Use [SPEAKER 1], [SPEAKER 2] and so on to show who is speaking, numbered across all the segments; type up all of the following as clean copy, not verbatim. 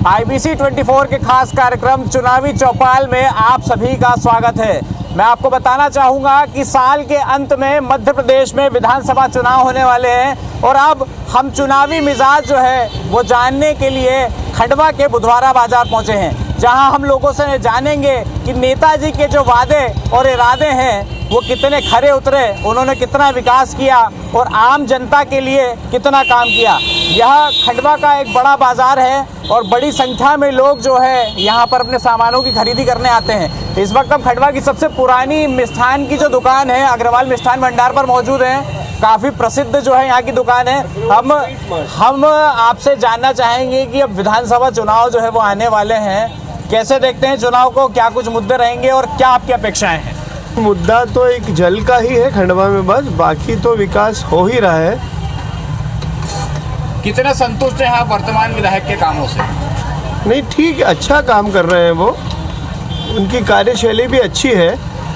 [SPEAKER 1] IBC 24 के खास कार्यक्रम चुनावी चौपाल में आप सभी का स्वागत है। मैं आपको बताना चाहूँगा कि साल के अंत में मध्य प्रदेश में विधानसभा चुनाव होने वाले हैं और अब हम चुनावी मिजाज जो है वो जानने के लिए खंडवा के बुधवारा बाजार पहुँचे हैं, जहां हम लोगों से जानेंगे कि नेताजी के जो वादे और इरादे हैं वो कितने खरे उतरे, उन्होंने कितना विकास किया और आम जनता के लिए कितना काम किया। यह खंडवा का एक बड़ा बाज़ार है और बड़ी संख्या में लोग जो है यहाँ पर अपने सामानों की खरीदी करने आते हैं। इस वक्त हम खंडवा की सबसे पुरानी मिष्ठान की जो दुकान है अग्रवाल मिष्ठान भंडार पर मौजूद हैं। काफ़ी प्रसिद्ध जो है यहाँ की दुकान है। हम आपसे जानना चाहेंगे कि अब विधानसभा चुनाव जो है वो आने वाले हैं, कैसे देखते हैं चुनाव को, क्या कुछ मुद्दे रहेंगे और क्या आपकी अपेक्षाएं हैं?
[SPEAKER 2] मुद्दा तो एक जल का ही है खंडवा में, बस बाकी तो विकास हो ही रहा है।
[SPEAKER 1] कितने संतुष्ट हैं आप वर्तमान विधायक के कामों से?
[SPEAKER 2] नहीं, ठीक, अच्छा काम कर रहे हैं वो, उनकी कार्यशैली भी अच्छी है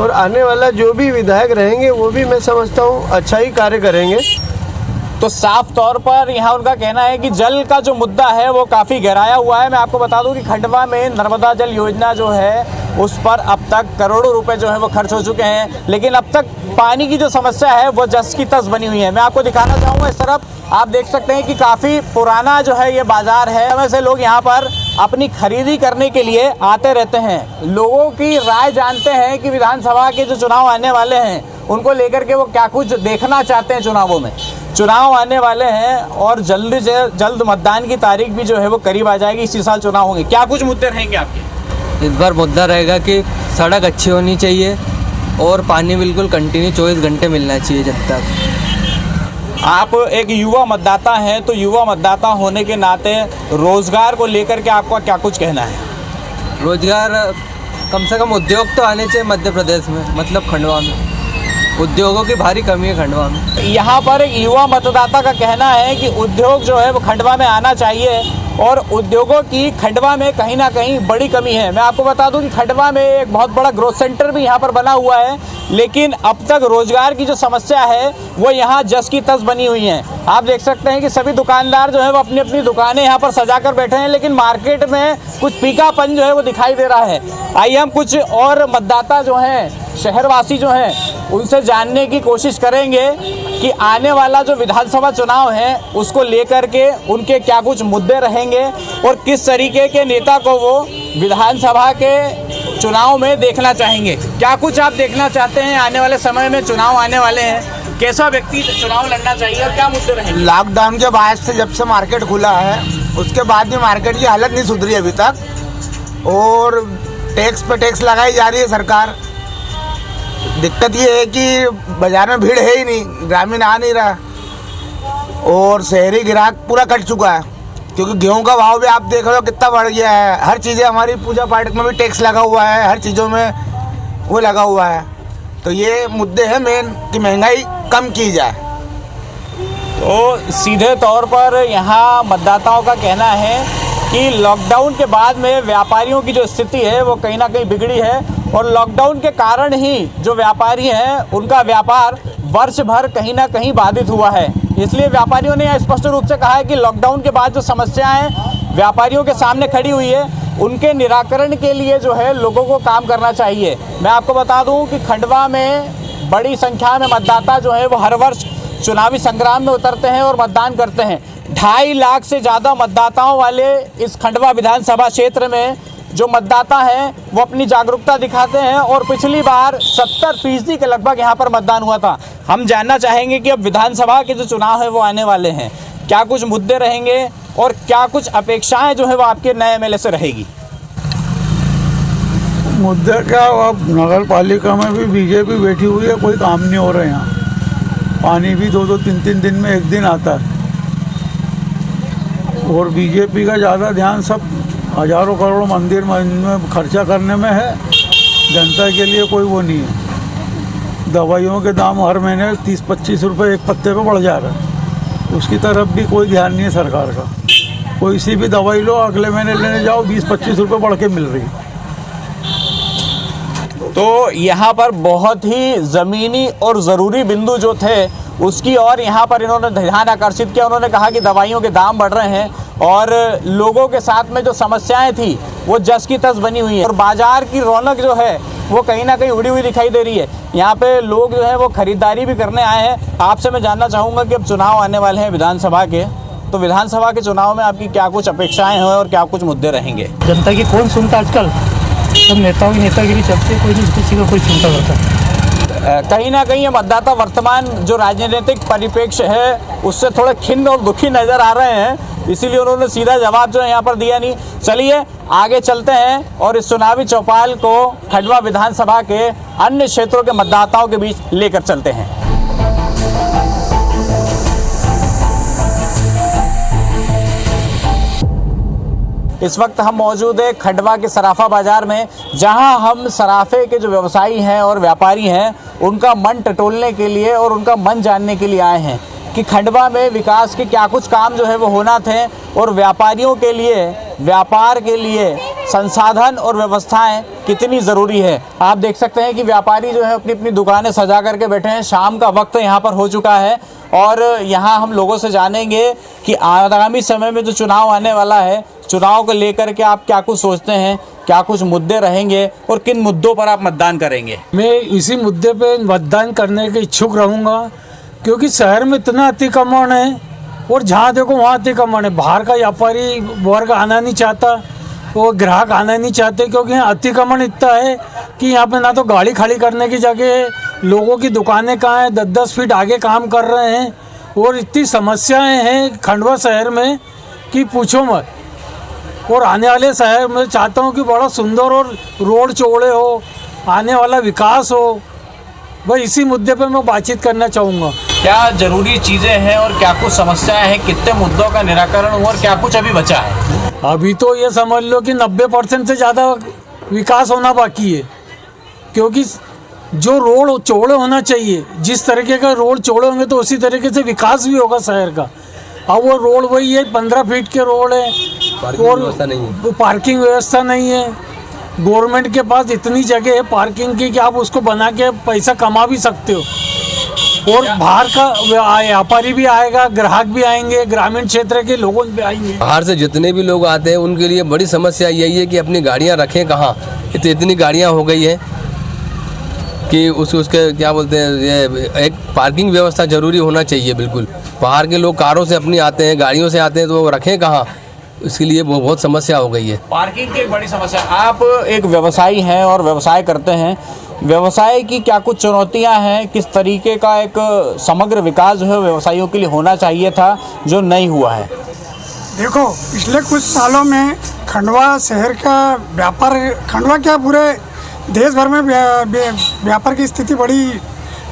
[SPEAKER 2] और आने वाला जो भी विधायक रहेंगे वो भी मैं समझता हूँ अच्छा ही कार्य करेंगे।
[SPEAKER 1] तो साफ तौर पर यहाँ उनका कहना है कि जल का जो मुद्दा है वो काफ़ी गहराया हुआ है। मैं आपको बता दूं कि खंडवा में नर्मदा जल योजना जो है उस पर अब तक करोड़ों रुपए जो है वो खर्च हो चुके हैं, लेकिन अब तक पानी की जो समस्या है वो जस की तस बनी हुई है। मैं आपको दिखाना चाहूँगा, इस तरफ आप देख सकते हैं कि काफ़ी पुराना जो है ये बाज़ार है। वैसे लोग यहाँ पर अपनी खरीदी करने के लिए आते रहते हैं, लोगों की राय जानते हैं कि विधानसभा के जो चुनाव आने वाले हैं उनको लेकर के वो क्या कुछ देखना चाहते हैं। चुनावों में चुनाव आने वाले हैं और जल्द से जल्द मतदान की तारीख भी जो है वो करीब आ जाएगी। इसी साल चुनाव होंगे, क्या कुछ मुद्दे रहेंगे आपके?
[SPEAKER 3] इस बार मुद्दा रहेगा कि सड़क अच्छी होनी चाहिए और पानी बिल्कुल कंटिन्यू 24 घंटे मिलना चाहिए जब तक।
[SPEAKER 1] आप एक युवा मतदाता हैं, तो युवा मतदाता होने के नाते रोज़गार को लेकर के आपका क्या कुछ कहना है?
[SPEAKER 3] रोज़गार कम से कम उद्योग तो आने चाहिए मध्य प्रदेश में, मतलब खंडवा में उद्योगों की भारी कमी है खंडवा में।
[SPEAKER 1] यहाँ पर एक युवा मतदाता का कहना है कि उद्योग जो है वो खंडवा में आना चाहिए और उद्योगों की खंडवा में कहीं ना कहीं बड़ी कमी है। मैं आपको बता दूं कि खंडवा में एक बहुत बड़ा ग्रोथ सेंटर भी यहाँ पर बना हुआ है, लेकिन अब तक रोजगार की जो समस्या है वो यहाँ जस की तस बनी हुई है। आप देख सकते हैं कि सभी दुकानदार जो है वो अपनी अपनी दुकानें यहाँ पर सजा कर बैठे हैं, लेकिन मार्केट में कुछ फीकापन जो है वो दिखाई दे रहा है। आइए हम कुछ और मतदाता जो हैं, शहरवासी जो हैं, उनसे जानने की कोशिश करेंगे कि आने वाला जो विधानसभा चुनाव है उसको लेकर के उनके क्या कुछ मुद्दे रहेंगे और किस तरीके के नेता को वो विधानसभा के चुनाव में देखना चाहेंगे। क्या कुछ आप देखना चाहते हैं आने वाले समय में? चुनाव आने वाले हैं, कैसा व्यक्ति चुनाव लड़ना चाहिए और क्या मुद्दे रहेंगे?
[SPEAKER 4] लॉकडाउन के बाद से जब से मार्केट खुला है उसके बाद भी मार्केट की हालत नहीं सुधरी अभी तक और टैक्स पे टैक्स लगाई जा रही है सरकार। दिक्कत ये है कि बाजार में भीड़ है ही नहीं, ग्रामीण आ नहीं रहा और शहरी ग्राहक पूरा कट चुका है, क्योंकि गेहूं का भाव भी आप देख रहे हो कितना बढ़ गया है। हर चीज़ें, हमारी पूजा पाठ में भी टैक्स लगा हुआ है, हर चीज़ों में वो लगा हुआ है। तो ये मुद्दे हैं मेन कि महंगाई कम की जाए।
[SPEAKER 1] तो सीधे तौर पर यहाँ मतदाताओं का कहना है कि लॉकडाउन के बाद में व्यापारियों की जो स्थिति है वो कहीं ना कहीं बिगड़ी है और लॉकडाउन के कारण ही जो व्यापारी हैं उनका व्यापार वर्ष भर कहीं ना कहीं बाधित हुआ है। इसलिए व्यापारियों ने स्पष्ट रूप से कहा है कि लॉकडाउन के बाद जो समस्याएं व्यापारियों के सामने खड़ी हुई है उनके निराकरण के लिए जो है लोगों को काम करना चाहिए। मैं आपको बता दूं कि खंडवा में बड़ी संख्या में मतदाता जो है वो हर वर्ष चुनावी संग्राम में उतरते हैं और मतदान करते हैं। 2.5 लाख से ज़्यादा मतदाताओं वाले इस खंडवा विधानसभा क्षेत्र में जो मतदाता हैं वो अपनी जागरूकता दिखाते हैं और पिछली बार 70% के लगभग यहाँ पर मतदान हुआ था। हम जानना चाहेंगे कि अब विधानसभा के जो चुनाव है वो आने वाले हैं, क्या कुछ मुद्दे रहेंगे और क्या कुछ अपेक्षाएं जो है वो आपके नए एमएलए से रहेगी?
[SPEAKER 5] मुद्दा क्या, अब नगर पालिका में भी बीजेपी बैठी हुई है, कोई काम नहीं हो रहा है यहाँ। पानी भी 2-2, 3-3 दिन में एक दिन आता है और बीजेपी का ज़्यादा ध्यान सब हज़ारों करोड़ मंदिर में खर्चा करने में है, जनता के लिए कोई वो नहीं है। दवाइयों के दाम हर महीने 30-25 रुपये एक पत्ते पे बढ़ जा रहा है, उसकी तरफ भी कोई ध्यान नहीं है सरकार का। कोई सी भी दवाई लो, अगले महीने लेने जाओ 20-25 रुपये बढ़ के मिल रही है।
[SPEAKER 1] तो यहाँ पर बहुत ही ज़मीनी और ज़रूरी बिंदु जो थे उसकी और यहाँ पर इन्होंने ध्यान आकर्षित किया। उन्होंने कहा कि दवाइयों के दाम बढ़ रहे हैं और लोगों के साथ में जो समस्याएं थी वो जस की तस बनी हुई है और बाजार की रौनक जो है वो कहीं ना कहीं उड़ी हुई दिखाई दे रही है। यहाँ पे लोग जो है वो खरीदारी भी करने आए हैं। आपसे मैं जानना चाहूँगा कि अब चुनाव आने वाले हैं विधानसभा के, तो विधानसभा के चुनाव में आपकी क्या कुछ अपेक्षाएं हैं और क्या कुछ मुद्दे रहेंगे?
[SPEAKER 6] जनता की कौन सुनता आजकल, सब नेताओं की नेतागिरी चलती है, कोई नहीं किसी का कोई चिंता करता।
[SPEAKER 1] कहीं ना कहीं ये मतदाता वर्तमान जो राजनीतिक परिप्रेक्ष्य है उससे थोड़े खिन्न और दुखी नज़र आ रहे हैं, इसीलिए उन्होंने सीधा जवाब जो है यहाँ पर दिया नहीं। चलिए आगे चलते हैं और इस चुनावी चौपाल को खंडवा विधानसभा के अन्य क्षेत्रों के मतदाताओं के बीच लेकर चलते हैं। इस वक्त हम मौजूद है खंडवा के सराफा बाजार में, जहां हम सराफे के जो व्यवसायी हैं और व्यापारी हैं उनका मन टटोलने के लिए और उनका मन जानने के लिए आए हैं कि खंडवा में विकास के क्या कुछ काम जो है वो होना थे और व्यापारियों के लिए, व्यापार के लिए संसाधन और व्यवस्थाएं कितनी ज़रूरी है। आप देख सकते हैं कि व्यापारी जो है अपनी अपनी दुकानें सजा करके बैठे हैं। शाम का वक्त यहाँ पर हो चुका है और यहाँ हम लोगों से जानेंगे कि आगामी समय में जो चुनाव आने वाला है, चुनाव को लेकर के आप क्या कुछ सोचते हैं, क्या कुछ मुद्दे रहेंगे और किन मुद्दों पर आप मतदान करेंगे?
[SPEAKER 5] मैं इसी मुद्दे पे मतदान करने के इच्छुक रहूँगा, क्योंकि शहर में इतना अतिक्रमण है और जहाँ देखो वहाँ अतिक्रमण है। बाहर का व्यापारी वर्ग आना नहीं चाहता, वो ग्राहक आना नहीं चाहते, क्योंकि यहाँ अतिक्रमण इतना है कि यहाँ पे ना तो गाड़ी खड़ी करने की जगह है, लोगों की दुकानें कहाँ हैं, 10-10 फीट आगे काम कर रहे हैं और इतनी समस्याएं हैं खंडवा शहर में कि पूछो मत। और आने वाले शहर में चाहता हूँ कि बड़ा सुंदर और रोड चौड़े हो, आने वाला विकास हो। भाई इसी मुद्दे पे मैं बातचीत करना चाहूँगा।
[SPEAKER 1] क्या जरूरी चीज़ें हैं और क्या कुछ समस्याएं हैं, कितने मुद्दों का निराकरण हुआ और क्या कुछ अभी बचा है?
[SPEAKER 5] अभी तो ये समझ लो कि 90% से ज़्यादा विकास होना बाकी है, क्योंकि जो रोड चौड़े होना चाहिए, जिस तरीके का रोड चौड़े होंगे तो उसी तरीके से विकास भी होगा शहर का। अब वो रोड वही है, 15 फीट के रोड है और पार्किंग व्यवस्था नहीं है। गवर्नमेंट के पास इतनी जगह है पार्किंग की कि आप उसको बना के पैसा कमा भी सकते हो और बाहर का व्यापारी भी आएगा, ग्राहक भी आएंगे, ग्रामीण क्षेत्र के लोग भी आएंगे।
[SPEAKER 7] बाहर से जितने भी लोग आते हैं उनके लिए बड़ी समस्या यही है कि अपनी गाड़ियां रखें कहाँ। इतनी गाड़ियां हो गई है कि उसके क्या बोलते हैं, ये एक पार्किंग व्यवस्था ज़रूरी होना चाहिए बिल्कुल। बाहर के लोग कारों से अपनी आते हैं, गाड़ियों से आते हैं, तो वो रखें कहाँ, इसके लिए वो बहुत समस्या हो गई है।
[SPEAKER 1] पार्किंग की एक बड़ी समस्या। आप एक व्यवसायी हैं और व्यवसाय करते हैं, व्यवसाय की क्या कुछ चुनौतियां हैं, किस तरीके का एक समग्र विकास जो है व्यवसायियों के लिए होना चाहिए था जो नहीं हुआ है?
[SPEAKER 8] देखो, पिछले कुछ सालों में खंडवा शहर का व्यापार, खंडवा क्या पूरे देश भर में व्यापार की स्थिति बड़ी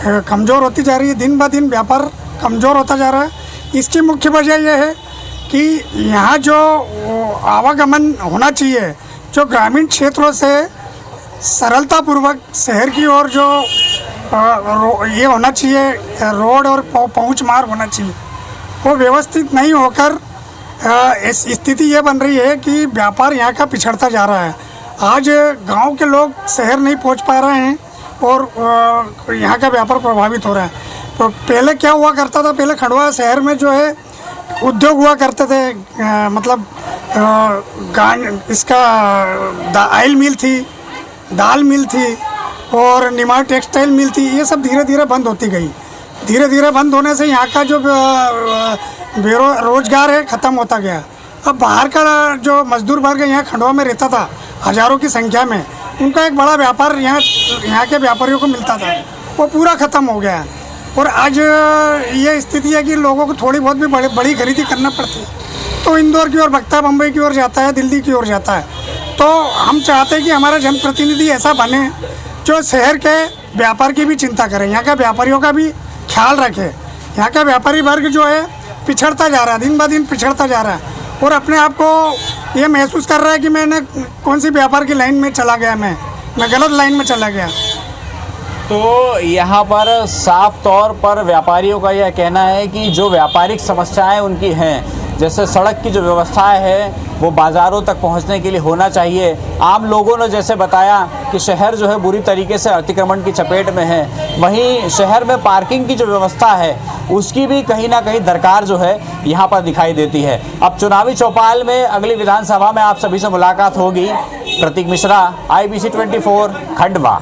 [SPEAKER 8] कमज़ोर होती जा रही है। दिन ब दिन व्यापार कमज़ोर होता जा रहा है। इसकी मुख्य वजह यह है कि यहाँ जो आवागमन होना चाहिए, जो ग्रामीण क्षेत्रों से सरलतापूर्वक शहर की ओर जो ये होना चाहिए, रोड और पहुँच मार्ग होना चाहिए, वो व्यवस्थित नहीं होकर इस स्थिति ये बन रही है कि व्यापार यहाँ का पिछड़ता जा रहा है। आज गांव के लोग शहर नहीं पहुँच पा रहे हैं और यहाँ का व्यापार प्रभावित हो रहा है। तो पहले क्या हुआ करता था, पहले खंडवा शहर में जो है उद्योग हुआ करते थे, मतलब इसका ऑयल मिल थी, दाल मिल थी और निमाड़ टेक्सटाइल मिल थी। ये सब धीरे धीरे बंद होती गई। धीरे धीरे बंद होने से यहाँ का जो रोजगार है ख़त्म होता गया। अब बाहर का जो मजदूर वर्ग यहाँ खंडवा में रहता था हज़ारों की संख्या में, उनका एक बड़ा व्यापार यहाँ के व्यापारियों को मिलता था, वो पूरा ख़त्म हो गया। और आज ये स्थिति है कि लोगों को थोड़ी बहुत भी बड़ी खरीदी करना पड़ती है, तो इंदौर की ओर भगता, बम्बई की ओर जाता है, दिल्ली की ओर जाता है। तो हम चाहते हैं कि हमारा जनप्रतिनिधि ऐसा बने जो शहर के व्यापार की भी चिंता करे, यहाँ का व्यापारियों का भी ख्याल रखे। यहाँ का व्यापारी वर्ग जो है पिछड़ता जा रहा है, दिन ब दिन पिछड़ता जा रहा है और अपने आप को ये महसूस कर रहा है कि मैंने कौन सी व्यापार की लाइन में चला गया, मैं गलत लाइन में चला गया।
[SPEAKER 1] तो यहाँ पर साफ तौर पर व्यापारियों का यह कहना है कि जो व्यापारिक समस्याएं उनकी हैं, जैसे सड़क की जो व्यवस्था है वो बाज़ारों तक पहुंचने के लिए होना चाहिए। आम लोगों ने जैसे बताया कि शहर जो है बुरी तरीके से अतिक्रमण की चपेट में है, वहीं शहर में पार्किंग की जो व्यवस्था है उसकी भी कहीं ना कहीं दरकार जो है यहाँ पर दिखाई देती है। अब चुनावी चौपाल में अगली विधानसभा में आप सभी से मुलाकात होगी। प्रतीक मिश्रा, IBC 24, खंडवा।